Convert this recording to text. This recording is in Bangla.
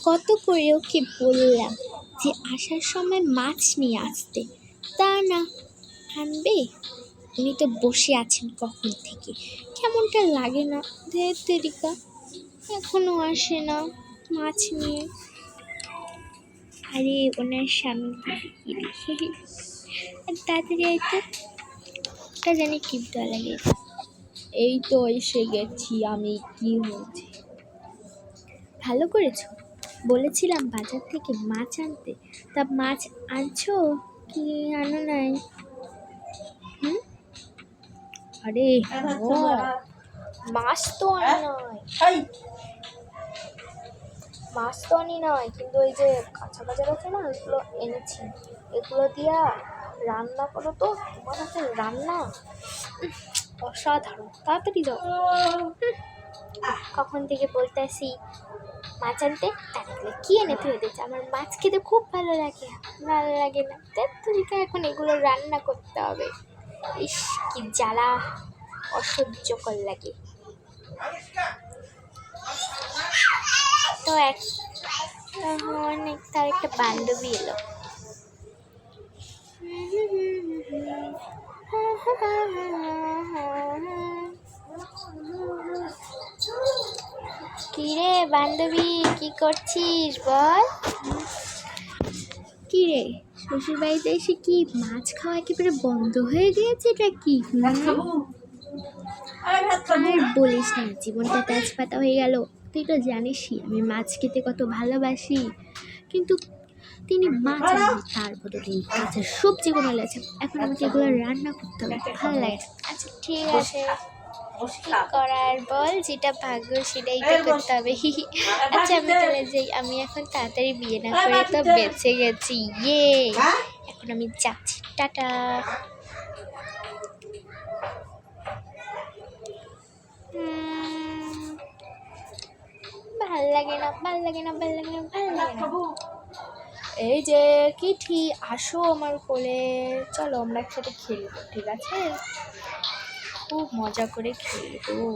কত করে ওকে বললাম যে আসার সময় মাছ নিয়ে আসতে, তা না আনবে। উনি তো বসে আছেন কখন থেকে, কেমনটা লাগে না ধের তেরিকা, এখনো আসে না মাছ নিয়ে। আরে ওনার স্বামী তাড়াতাড়ি আইতো, ওটা জানি কি দেওয়া লাগে। এই তো এসে গেছি আমি, কি হয়েছে? ভালো করেছো, বলেছিলাম বাজার থেকে মাছ আনতে, তা মাছ আনছো কি আনো নাই? আরে মাছ তো আনি নয়, মাছ তো আনি নয়, কিন্তু এই যে কাঁচা বাজার আছে না, ওইগুলো এনেছি। এগুলো দিয়া রান্না করো তো, তোমার হাতে রান্না অসাধারণ। তাড়াতাড়ি যাও। কখন থেকে বলতে আসি মাছ আনতে, তাহলে কি এনে তুই দিচ্ছে? আমার মাছ খেতে খুব ভালো লাগে না তুই এখন এগুলো রান্না করতে হবে। ইস কি জ্বালা, অসহ্যকর লাগে। তো অনেক তার একটা বান্ধবী এলো। কিরে বান্ধবী, কি করছিস বল? কিরে শ্বশুর বাড়িতে এসে কি মাছ খাওয়া একেবারে বন্ধ হয়ে গিয়েছে? এটা কি আর বলিস না, জীবনটা তেজপাতা হয়ে গেল। তুই তো জানিসই আমি মাছ খেতে কত ভালোবাসি, কিন্তু তিনি মাছ আনেন, তার বদলে মাছের সবজি করে লেছে। এখন আমাকে এগুলো রান্না করতে হবে, ভালো লাগে না। আচ্ছা ঠিক আছে, কি করার বল, যেটা ভাগ্য সেটাই তো করতে হবে। আচ্ছা আমি চলে যাই, আমি এখন তাড়াতাড়ি বিয়ে না করে তো বেঁচে গেছি। এখন আমি যাচ্ছি, টাটা। ভাল লাগে না। এই যে কিঠি, আসো আমার কোলে, চলো আমরা একসাথে খেলবো, ঠিক আছে? খুব মজা করে খেলবো।